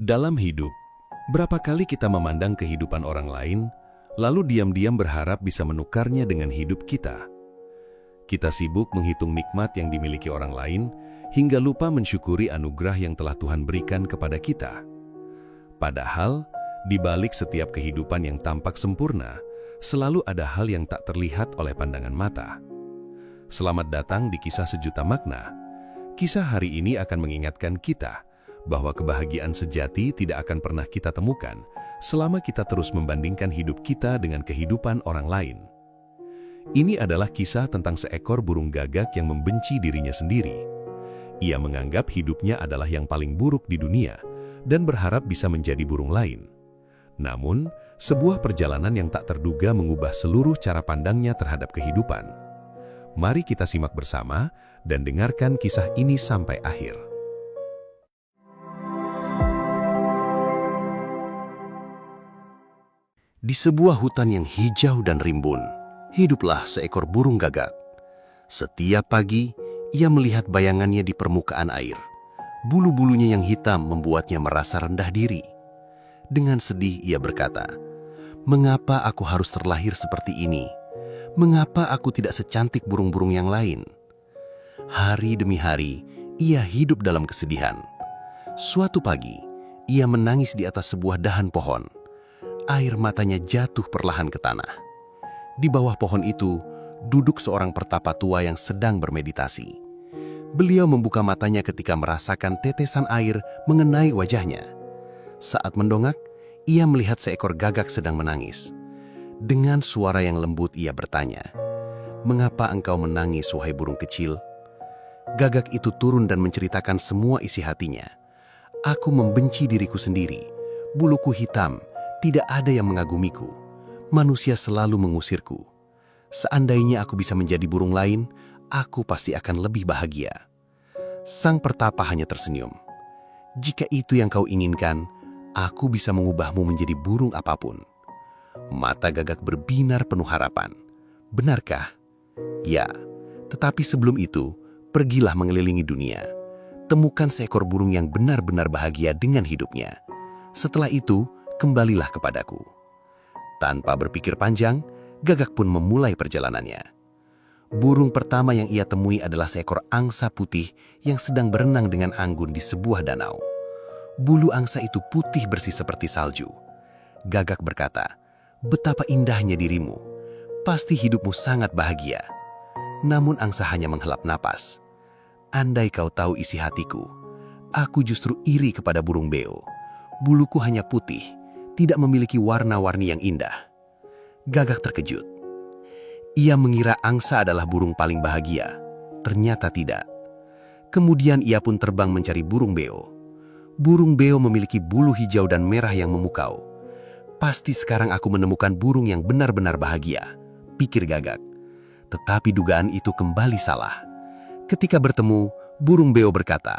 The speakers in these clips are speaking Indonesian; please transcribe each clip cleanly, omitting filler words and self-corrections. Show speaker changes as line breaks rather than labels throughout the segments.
Dalam hidup, berapa kali kita memandang kehidupan orang lain, lalu diam-diam berharap bisa menukarnya dengan hidup kita. Kita sibuk menghitung nikmat yang dimiliki orang lain, hingga lupa mensyukuri anugerah yang telah Tuhan berikan kepada kita. Padahal, di balik setiap kehidupan yang tampak sempurna, selalu ada hal yang tak terlihat oleh pandangan mata. Selamat datang di Kisah Sejuta Makna. Kisah hari ini akan mengingatkan kita bahwa kebahagiaan sejati tidak akan pernah kita temukan selama kita terus membandingkan hidup kita dengan kehidupan orang lain. Ini adalah kisah tentang seekor burung gagak yang membenci dirinya sendiri. Ia menganggap hidupnya adalah yang paling buruk di dunia dan berharap bisa menjadi burung lain. Namun, sebuah perjalanan yang tak terduga mengubah seluruh cara pandangnya terhadap kehidupan. Mari kita simak bersama dan dengarkan kisah ini sampai akhir.
Di sebuah hutan yang hijau dan rimbun, hiduplah seekor burung gagak. Setiap pagi, ia melihat bayangannya di permukaan air. Bulu-bulunya yang hitam membuatnya merasa rendah diri. Dengan sedih ia berkata, "Mengapa aku harus terlahir seperti ini? Mengapa aku tidak secantik burung-burung yang lain?" Hari demi hari, ia hidup dalam kesedihan. Suatu pagi, ia menangis di atas sebuah dahan pohon. Air matanya jatuh perlahan ke tanah. Di bawah pohon itu, duduk seorang pertapa tua yang sedang bermeditasi. Beliau membuka matanya ketika merasakan tetesan air mengenai wajahnya. Saat mendongak, ia melihat seekor gagak sedang menangis. Dengan suara yang lembut ia bertanya, "Mengapa engkau menangis, wahai burung kecil?" Gagak itu turun dan menceritakan semua isi hatinya. "Aku membenci diriku sendiri. Buluku hitam. Tidak ada yang mengagumiku. Manusia selalu mengusirku. Seandainya aku bisa menjadi burung lain, aku pasti akan lebih bahagia." Sang pertapa hanya tersenyum. "Jika itu yang kau inginkan, aku bisa mengubahmu menjadi burung apapun." Mata gagak berbinar penuh harapan. "Benarkah?" "Ya, tetapi sebelum itu, pergilah mengelilingi dunia. Temukan seekor burung yang benar-benar bahagia dengan hidupnya. Setelah itu, kembalilah kepadaku." Tanpa berpikir panjang, gagak pun memulai perjalanannya. Burung pertama yang ia temui adalah seekor angsa putih yang sedang berenang dengan anggun di sebuah danau. Bulu angsa itu putih bersih seperti salju. Gagak berkata, "Betapa indahnya dirimu. Pasti hidupmu sangat bahagia." Namun angsa hanya menghela napas. "Andai kau tahu isi hatiku, aku justru iri kepada burung beo. Buluku hanya putih, tidak memiliki warna-warni yang indah." Gagak terkejut. Ia mengira angsa adalah burung paling bahagia. Ternyata tidak. Kemudian ia pun terbang mencari burung beo. Burung beo memiliki bulu hijau dan merah yang memukau. "Pasti sekarang aku menemukan burung yang benar-benar bahagia," pikir gagak. Tetapi dugaan itu kembali salah. Ketika bertemu, burung beo berkata,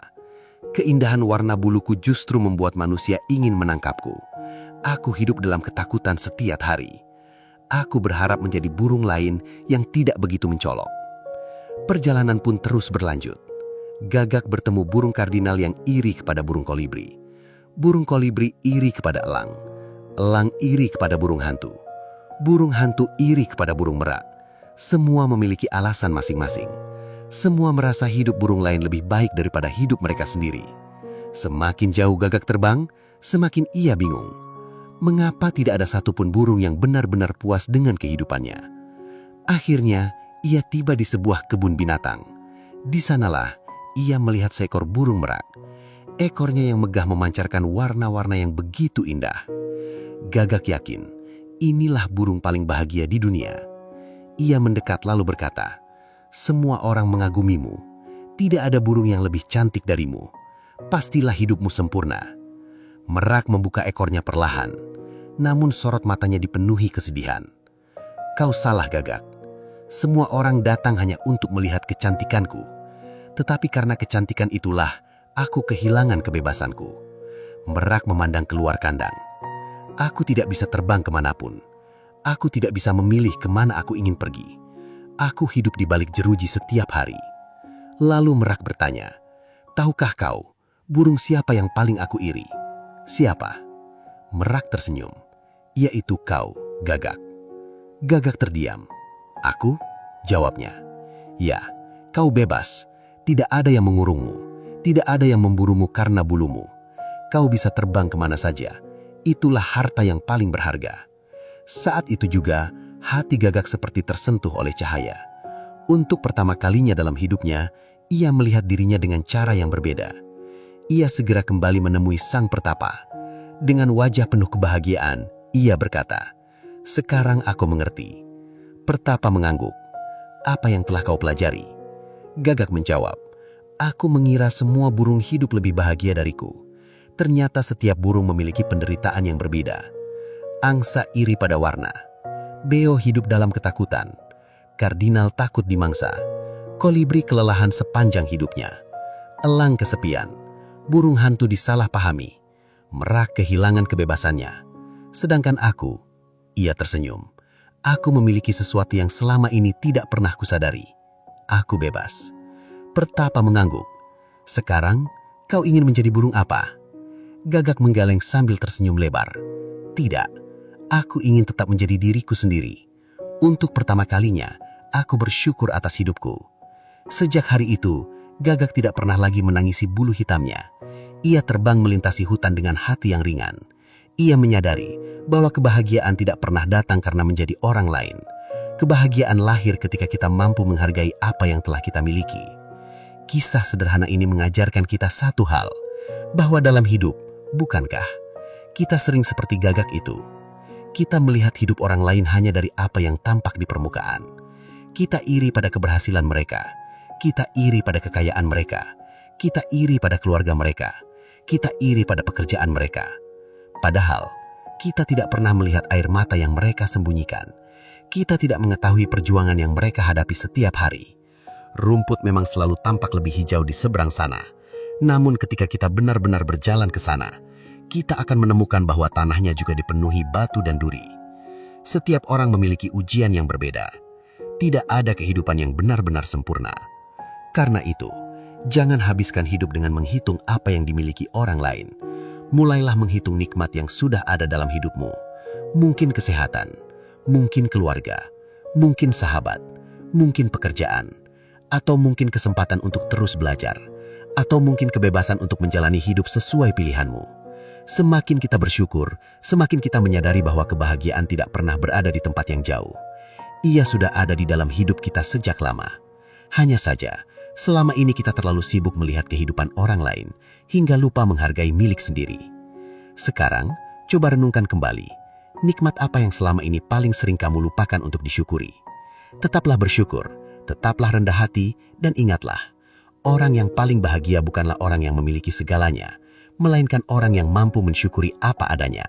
"Keindahan warna buluku justru membuat manusia ingin menangkapku. Aku hidup dalam ketakutan setiap hari. Aku berharap menjadi burung lain yang tidak begitu mencolok." Perjalanan pun terus berlanjut. Gagak bertemu burung kardinal yang iri kepada burung kolibri. Burung kolibri iri kepada elang. Elang iri kepada burung hantu. Burung hantu iri kepada burung merak. Semua memiliki alasan masing-masing. Semua merasa hidup burung lain lebih baik daripada hidup mereka sendiri. Semakin jauh gagak terbang, semakin ia bingung. Mengapa tidak ada satupun burung yang benar-benar puas dengan kehidupannya? Akhirnya, ia tiba di sebuah kebun binatang. Di sanalah, ia melihat seekor burung merak. Ekornya yang megah memancarkan warna-warna yang begitu indah. Gagak yakin, inilah burung paling bahagia di dunia. Ia mendekat lalu berkata, "Semua orang mengagumimu. Tidak ada burung yang lebih cantik darimu. Pastilah hidupmu sempurna." Merak membuka ekornya perlahan, namun sorot matanya dipenuhi kesedihan. "Kau salah, Gagak. Semua orang datang hanya untuk melihat kecantikanku. Tetapi karena kecantikan itulah, aku kehilangan kebebasanku." Merak memandang keluar kandang. "Aku tidak bisa terbang kemanapun. Aku tidak bisa memilih kemana aku ingin pergi. Aku hidup di balik jeruji setiap hari." Lalu Merak bertanya, "Tahukah kau, burung siapa yang paling aku iri?" Siapa? Merak tersenyum. Yaitu kau, Gagak. Gagak terdiam. Aku? Jawabnya. Ya, kau bebas. Tidak ada yang mengurungmu. Tidak ada yang memburumu karena bulumu. Kau bisa terbang kemana saja. Itulah harta yang paling berharga. Saat itu juga, hati Gagak seperti tersentuh oleh cahaya. Untuk pertama kalinya dalam hidupnya, ia melihat dirinya dengan cara yang berbeda. Ia segera kembali menemui sang pertapa. Dengan wajah penuh kebahagiaan, ia berkata, "Sekarang aku mengerti." Pertapa mengangguk. "Apa yang telah kau pelajari?" Gagak menjawab, "Aku mengira semua burung hidup lebih bahagia dariku. Ternyata setiap burung memiliki penderitaan yang berbeda. Angsa iri pada warna. Beo hidup dalam ketakutan. Kardinal takut dimangsa. Kolibri kelelahan sepanjang hidupnya. Elang kesepian. Burung hantu disalahpahami. Merak kehilangan kebebasannya. Sedangkan aku," ia tersenyum, "aku memiliki sesuatu yang selama ini tidak pernah kusadari. Aku bebas." Pertapa mengangguk. "Sekarang, kau ingin menjadi burung apa?" Gagak menggeleng sambil tersenyum lebar. "Tidak, aku ingin tetap menjadi diriku sendiri. Untuk pertama kalinya, aku bersyukur atas hidupku." Sejak hari itu, Gagak tidak pernah lagi menangisi bulu hitamnya. Ia terbang melintasi hutan dengan hati yang ringan. Ia menyadari bahwa kebahagiaan tidak pernah datang karena menjadi orang lain. Kebahagiaan lahir ketika kita mampu menghargai apa yang telah kita miliki. Kisah sederhana ini mengajarkan kita satu hal, bahwa dalam hidup, bukankah kita sering seperti Gagak itu? Kita melihat hidup orang lain hanya dari apa yang tampak di permukaan. Kita iri pada keberhasilan mereka. Kita iri pada kekayaan mereka. Kita iri pada keluarga mereka. Kita iri pada pekerjaan mereka. Padahal, kita tidak pernah melihat air mata yang mereka sembunyikan. Kita tidak mengetahui perjuangan yang mereka hadapi setiap hari. Rumput memang selalu tampak lebih hijau di seberang sana. Namun ketika kita benar-benar berjalan ke sana, kita akan menemukan bahwa tanahnya juga dipenuhi batu dan duri. Setiap orang memiliki ujian yang berbeda. Tidak ada kehidupan yang benar-benar sempurna. Karena itu, jangan habiskan hidup dengan menghitung apa yang dimiliki orang lain. Mulailah menghitung nikmat yang sudah ada dalam hidupmu. Mungkin kesehatan, mungkin keluarga, mungkin sahabat, mungkin pekerjaan, atau mungkin kesempatan untuk terus belajar, atau mungkin kebebasan untuk menjalani hidup sesuai pilihanmu. Semakin kita bersyukur, semakin kita menyadari bahwa kebahagiaan tidak pernah berada di tempat yang jauh. Ia sudah ada di dalam hidup kita sejak lama. Hanya saja, selama ini kita terlalu sibuk melihat kehidupan orang lain, hingga lupa menghargai milik sendiri. Sekarang, coba renungkan kembali. Nikmat apa yang selama ini paling sering kamu lupakan untuk disyukuri? Tetaplah bersyukur, tetaplah rendah hati, dan ingatlah, orang yang paling bahagia bukanlah orang yang memiliki segalanya, melainkan orang yang mampu mensyukuri apa adanya.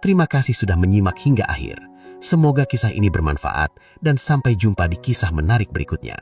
Terima kasih sudah menyimak hingga akhir. Semoga kisah ini bermanfaat dan sampai jumpa di kisah menarik berikutnya.